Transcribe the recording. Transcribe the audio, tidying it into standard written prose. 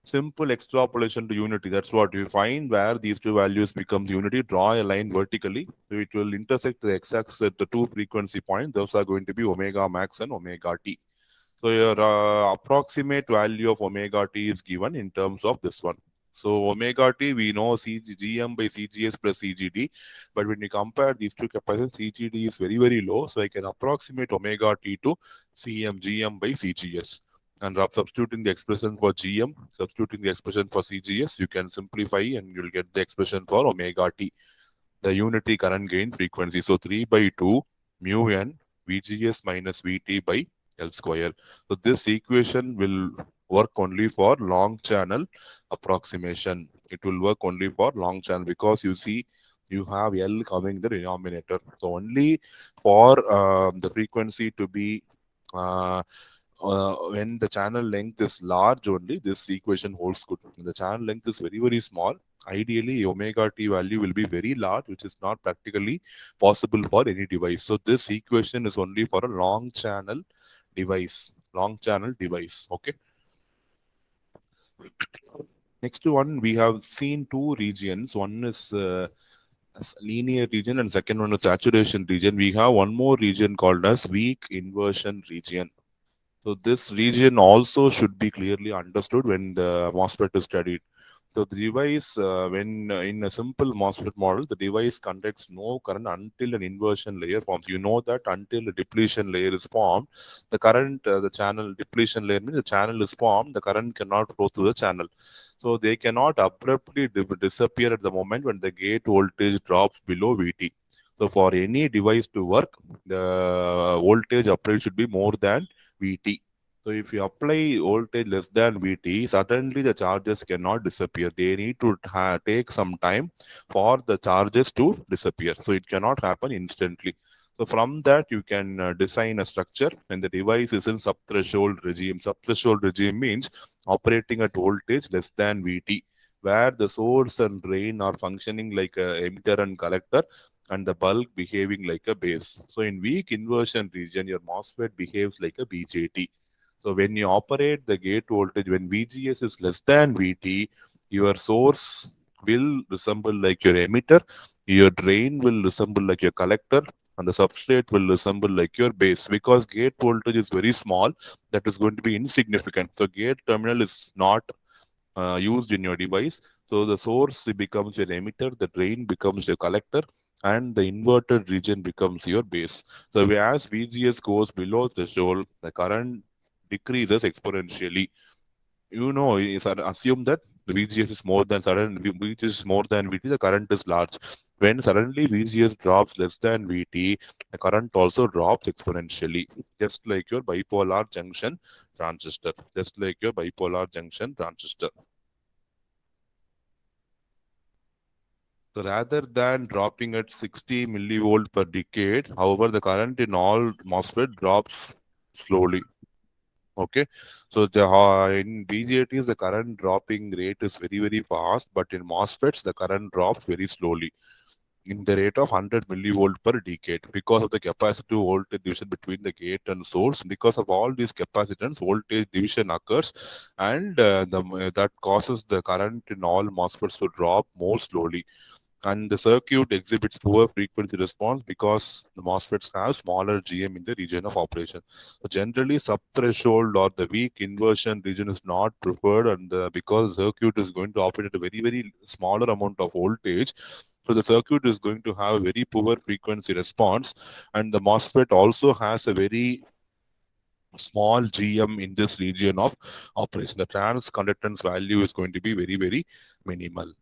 simple extrapolation to unity. That's what you find where these two values becomes unity. Draw a line vertically. So it will intersect the x-axis at the two frequency points. Those are going to be omega max and omega t. So your approximate value of omega t is given in terms of this one. So omega t, we know Gm by Cgs plus Cgd, but when you compare these two capacitors, Cgd is very, very low. So I can approximate omega t to Cm Gm by Cgs. And substituting the expression for Gm, substituting the expression for Cgs, you can simplify and you'll get the expression for omega t, the unity current gain frequency. So 3 by 2 mu n Vgs minus Vt by L square. So this equation will work only for long channel approximation. It will work only for long channel because you see you have L coming in the denominator. So only for the frequency to be when the channel length is large only, this equation holds good. When the channel length is very, very small, ideally omega t value will be very large, which is not practically possible for any device. So this equation is only for a long channel device. Long channel device. Okay. Next one, we have seen two regions. One is linear region and second one is saturation region. We have one more region called as weak inversion region. So this region also should be clearly understood when the MOSFET is studied. So the device, when in a simple MOSFET model, the device conducts no current until an inversion layer forms. You know that until a depletion layer is formed, the current, the channel depletion layer means the channel is formed, the current cannot flow through the channel. So they cannot abruptly disappear at the moment when the gate voltage drops below Vt. So for any device to work, the voltage applied should be more than Vt. So if you apply voltage less than Vt, suddenly the charges cannot disappear. They need to take some time for the charges to disappear. So it cannot happen instantly. So from that, you can design a structure when the device is in subthreshold regime. Subthreshold regime means operating at voltage less than Vt, where the source and drain are functioning like a emitter and collector, and the bulk behaving like a base. So in weak inversion region, your MOSFET behaves like a BJT. So when you operate the gate voltage, when VGS is less than VT, your source will resemble like your emitter, your drain will resemble like your collector, and the substrate will resemble like your base. Because gate voltage is very small, that is going to be insignificant. So gate terminal is not used in your device. So the source becomes your emitter, the drain becomes your collector, and the inverted region becomes your base. So as VGS goes below threshold, the current decreases exponentially. You know, assume that the VGS is more than VGS is more than VT, the current is large. When suddenly VGS drops less than VT, the current also drops exponentially, just like your bipolar junction transistor. Just like your bipolar junction transistor. So rather than dropping at 60 millivolt per decade, however, the current in all MOSFET drops slowly. Okay, so the in BJTs the current dropping rate is very, very fast, but in MOSFETs the current drops very slowly in the rate of 100 millivolt per decade because of the capacitive voltage division between the gate and source. Because of all these capacitance, voltage division occurs, and that causes the current in all MOSFETs to drop more slowly, and the circuit exhibits poor frequency response because the MOSFETs have smaller GM in the region of operation. So generally, subthreshold or the weak inversion region is not preferred, and because the circuit is going to operate at a very, very smaller amount of voltage, so the circuit is going to have a very poor frequency response, and the MOSFET also has a very small GM in this region of operation. The trans conductance value is going to be very, very minimal.